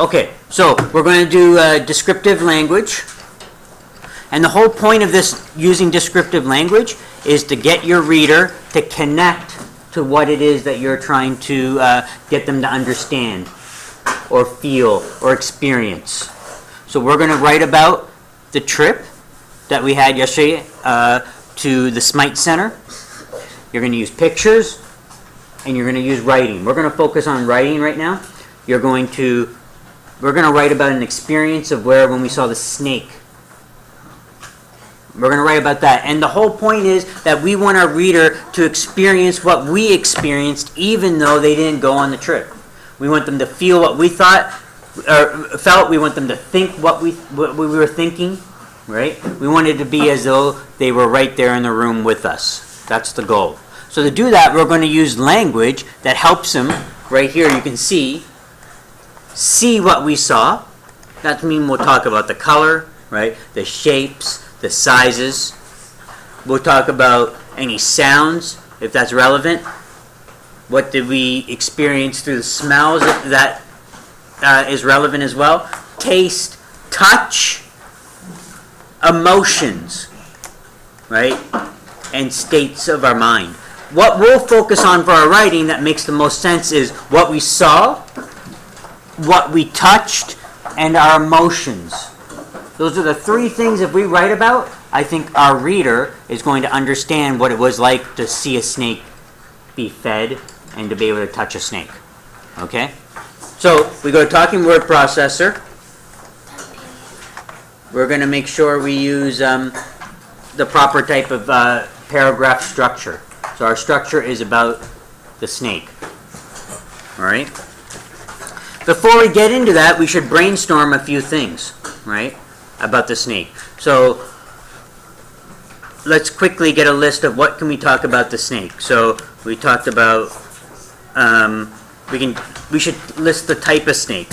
Okay, so we're going to do descriptive language. And the whole point of this using descriptive language is to get your reader to connect to what it is that you're trying to get them to understand or feel or experience. So we're going to write about the trip that we had yesterday to the Smite Center. You're going to use pictures and you're going to use writing. We're going to focus on writing right now. We're going to write about an experience of when we saw the snake. We're going to write about that. And the whole point is that we want our reader to experience what we experienced even though they didn't go on the trip. We want them to feel what we thought or felt. We want them to think what we were thinking, right? We want it to be as though they were right there in the room with us. That's the goal. So to do that, we're going to use language that helps them. Right here you can see what we saw. That means we'll talk about the color, right? The shapes, the sizes. We'll talk about any sounds, if that's relevant. What did we experience through the smells that is relevant as well. Taste, touch, emotions, right? And states of our mind. What we'll focus on for our writing that makes the most sense is what we saw, what we touched, and our emotions. Those are the three things if we write about, I think our reader is going to understand what it was like to see a snake be fed and to be able to touch a snake. Okay? So we go to talking word processor. We're going to make sure we use the proper type of paragraph structure. So our structure is about the snake. All right? Before we get into that, we should brainstorm a few things, right, about the snake. So let's quickly get a list of what can we talk about the snake. So we talked about we should list the type of snake,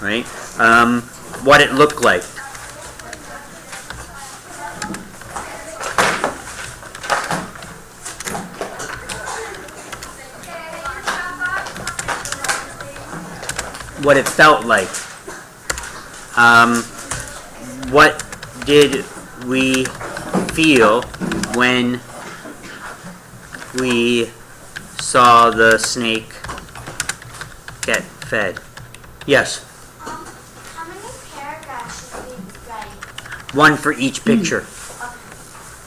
right? What it looked like. What it felt like. What did we feel when we saw the snake get fed? Yes? How many paragraphs should we write? One for each picture.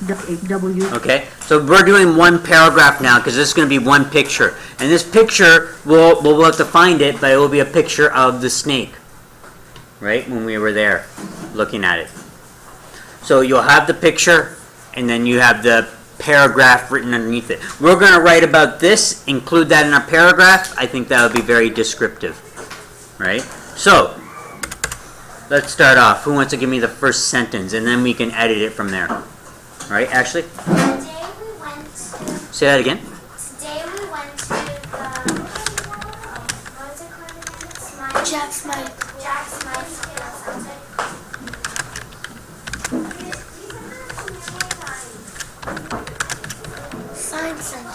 W. Okay, so we're doing one paragraph now because this is going to be one picture. And this picture, we'll have to find it, but it will be a picture of the snake, right, when we were there looking at it. So you'll have the picture, and then you have the paragraph written underneath it. We're going to write about this, include that in our paragraph. I think that would be very descriptive, right? So let's start off. Who wants to give me the first sentence, and then we can edit it from there. All right, Ashley? Today we went to... Say that again. Today we went to the... what was it called again? Smite. Jack's Smite Field Center. Science Center.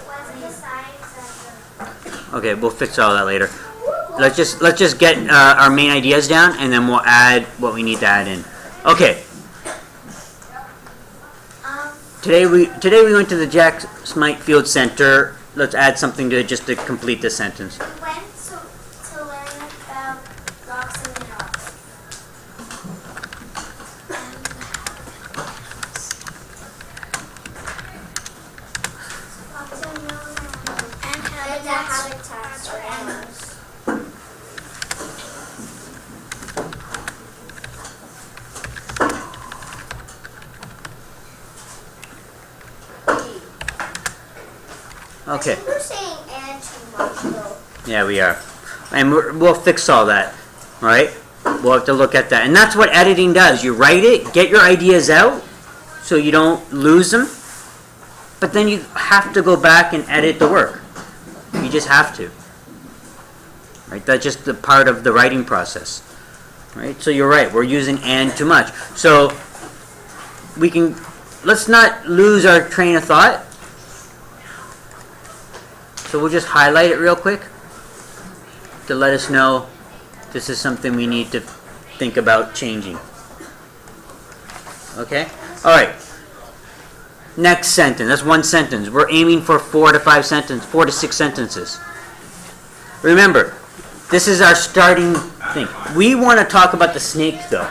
What's the Science Center? Okay, we'll fix all that later. Let's just get our main ideas down, and then we'll add what we need to add in. Okay. Today we went to the Jack Smite Field Center. Let's add something to it just to complete the sentence. We went to learn about rocks and minerals. And habitats for animals. Okay. We're saying and too much though. Yeah, we are. And we'll fix all that, all right? We'll have to look at that. And that's what editing does. You write it, get your ideas out so you don't lose them, but then you have to go back and edit the work. You just have to. Right? That's just the part of the writing process. Right? So you're right. We're using and too much. So let's not lose our train of thought. So we'll just highlight it real quick to let us know this is something we need to think about changing. Okay? All right. Next sentence. That's one sentence. We're aiming for 4 to 6 sentences. Remember, this is our starting thing. We want to talk about the snake, though.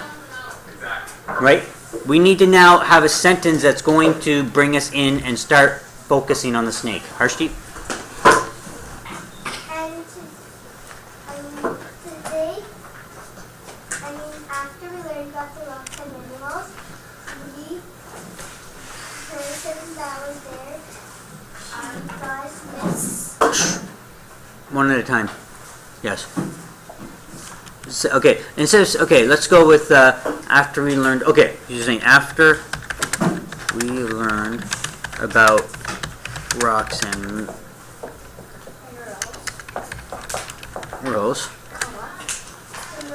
Right? We need to now have a sentence that's going to bring us in and start focusing on the snake. Harshdeep? And today, after we learned about the rocks and minerals, the person that was there got missed. One at a time. Yes. So, okay. Instead of, okay, let's go with after we learned. Okay, you're saying after we learned about rocks and minerals. We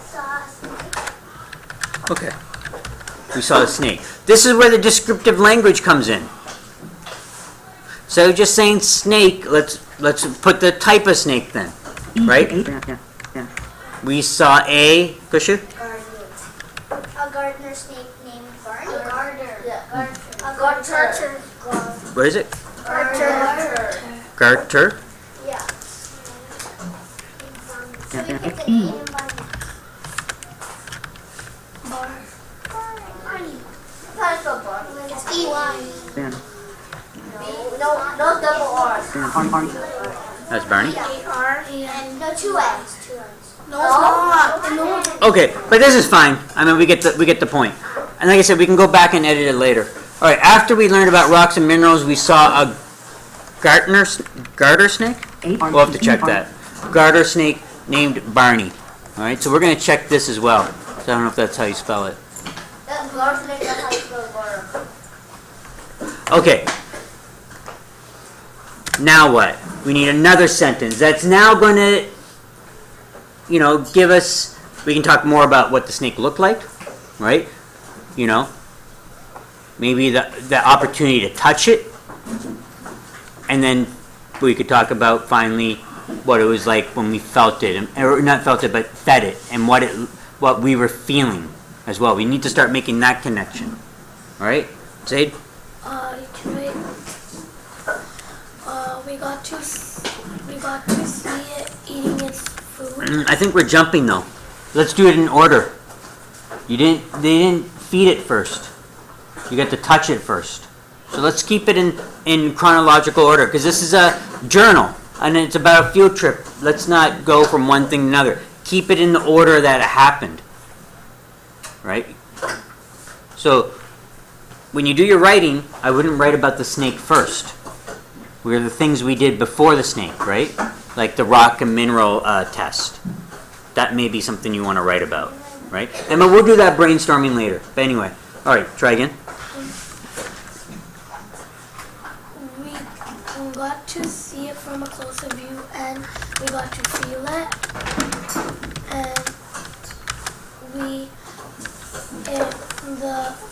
saw a snake. Okay. We saw a snake. This is where the descriptive language comes in. So just saying snake, let's put the type of snake then, right? Yeah. We saw a Kushu? A gardener snake named Barney. A garter. Yeah. A garter. What is it? Garter. Garter. Yeah. So we put the E in Barney. Barney. I thought bar. It's E-Y. No double R's. That's Barney. A-R. And no, two N's. No, No. it's not. Okay, but this is fine. I mean, we get the point. And like I said, we can go back and edit it later. All right. After we learned about rocks and minerals, we saw a garter snake. We'll have to check that. Garter snake named Barney. All right. So we're going to check this as well. So I don't know if that's how you spell it. That's large snake, that's how you spell bar. Okay. Now what? We need another sentence that's now going to, give us, we can talk more about what the snake looked like, right? Maybe the opportunity to touch it. And then we could talk about finally what it was like when we felt it, or not felt it, but fed it, and what we were feeling as well. We need to start making that connection. All right? Zaid? Today, we got to see it eating its food. I think we're jumping though. Let's do it in order. They didn't feed it first. You got to touch it first. So let's keep it in chronological order, because this is a journal and it's about a field trip. Let's not go from one thing to another. Keep it in the order that it happened. Right? So when you do your writing, I wouldn't write about the snake first. We're the things we did before the snake, right? Like the rock and mineral test. That may be something you want to write about, right? And we'll do that brainstorming later. But anyway, all right, try again. We got to see it from a closer view, and we got to feel it. And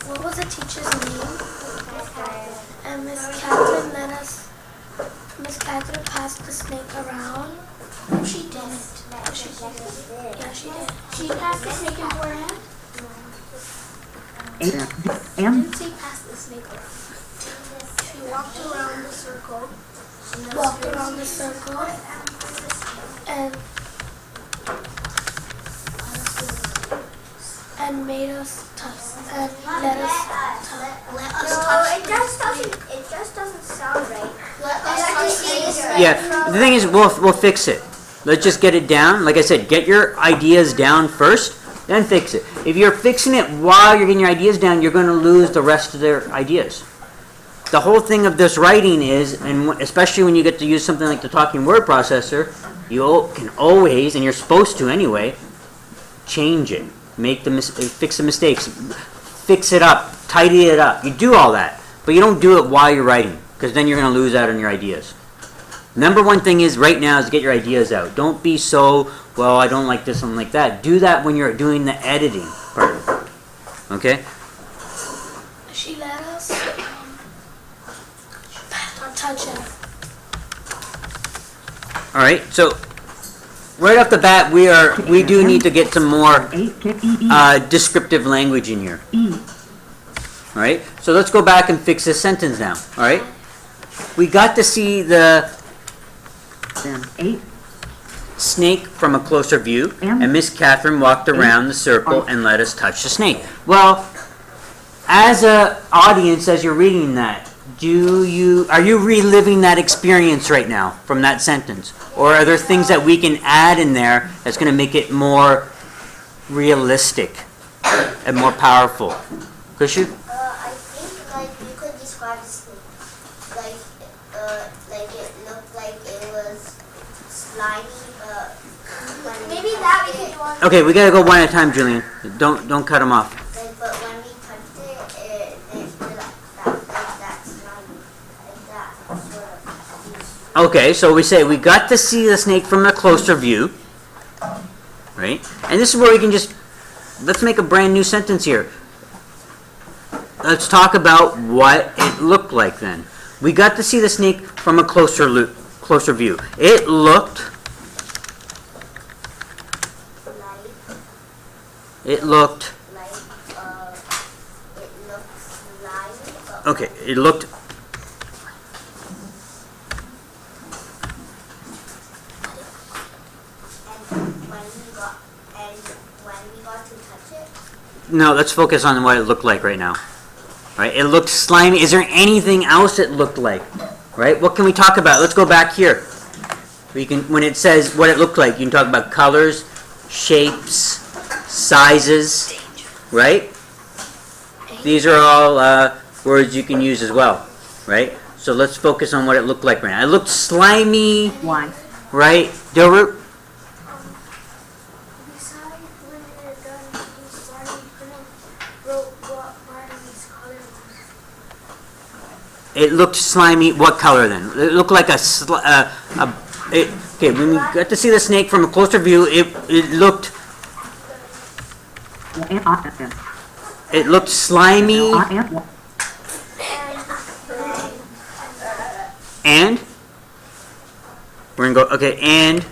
what was the teacher's name? And Miss Catherine passed the snake around. No, she didn't. Yeah, she did. She passed the snake into her hand? And She passed the snake around. She walked around the circle. Walked around the circle and made us touch and let us touch. It just doesn't sound right. Let us touch. Yeah, the thing is, we'll fix it. Let's just get it down. Like I said, get your ideas down first, then fix it. If you're fixing it while you're getting your ideas down, you're going to lose the rest of their ideas. The whole thing of this writing is, and especially when you get to use something like the talking word processor, you can always, and you're supposed to anyway, change it. Fix the mistakes. Fix it up. Tidy it up. You do all that. But you don't do it while you're writing, because then you're going to lose out on your ideas. Number one thing is right now is get your ideas out. Don't be so, well, I don't like this, I don't like that. Do that when you're doing the editing part. Okay? She let us touch it. All right, so right off the bat, we do need to get some more descriptive language in here. All right, so let's go back and fix this sentence now. All right, we got to see the snake from a closer view, and Miss Catherine walked around the circle and let us touch the snake. Well, as an audience, as you're reading that, are you reliving that experience right now from that sentence? Or are there things that we can add in there that's going to make it more realistic and more powerful? Kushu? I think like you could describe the snake. Like it looked like it was slimy. Maybe that we could do on. Okay, we got to go one at a time, Julian. Don't cut them off. Like, but when we touched it like that slimy, like that sort of. Okay, so we say we got to see the snake from a closer view, right? And this is where we can let's make a brand new sentence here. Let's talk about what it looked like then. We got to see the snake from a closer view. It looked slimy. okay, it looked When we got to touch it. no, let's focus on what it looked like right now. Right? It looked slimy. Is there anything else it looked like? Right? What can we talk about? Let's go back here. When it says what it looked like, you can talk about colors, shapes, sizes, right? These are all words you can use as well, right? So let's focus on what it looked like right now. It looked slimy, Why? right? Dilroot? Besides, when they're done, you started wrote what part of these colors. It looked slimy. What color then? It looked like okay, when we got to see the snake from a closer view, it looked slimy. And we're gonna go. Okay, and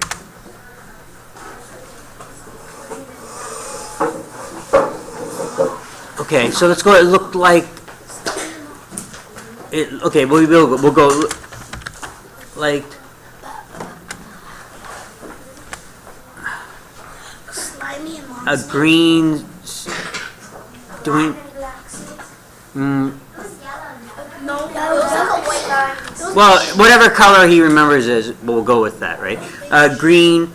okay. So let's go. It looked like it. Okay, we'll go like. Slimy and A green doing No, that was like a white line. well, whatever color he remembers is, we'll go with that, right? Green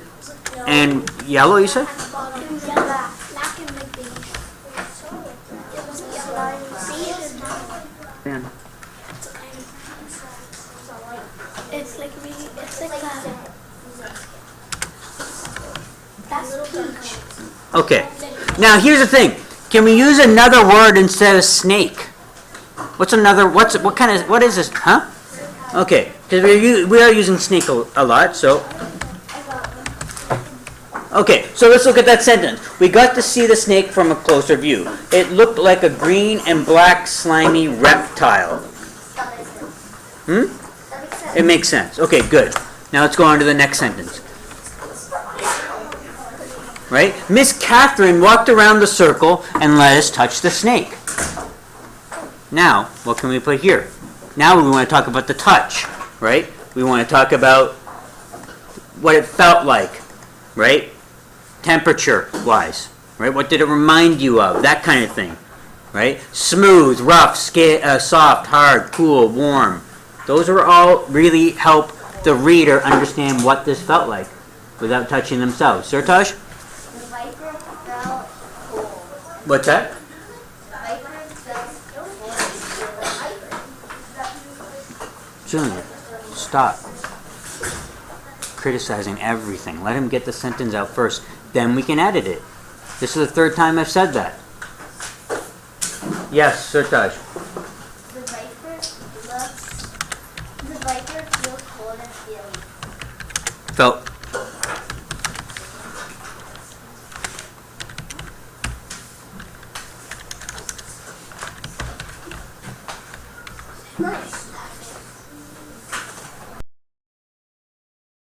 and yellow, you said? Black and like beige. It was slimy. See, it's like really, it's like that. That's peach. Okay. Now here's the thing. Can we use another word instead of snake? What is this? Huh? Okay, because we are using snake a lot, so. Okay, so let's look at that sentence. We got to see the snake from a closer view. It looked like a green and black slimy reptile. It makes sense. Okay, good. Now let's go on to the next sentence. Right? Miss Catherine walked around the circle and let us touch the snake. Now, what can we put here? Now we want to talk about the touch, right? We want to talk about what it felt like, right? Temperature-wise, right? What did it remind you of? That kind of thing, right? Smooth, rough, soft, hard, cool, warm. Those are all really help the reader understand what this felt like without touching themselves. Surtaj? The viper felt cold. What's that? The viper felt cold. Julian, stop criticizing everything. Let him get the sentence out first. Then we can edit it. This is the third time I've said that. Yes, Surtaj. The viper feels cold and feely. Felt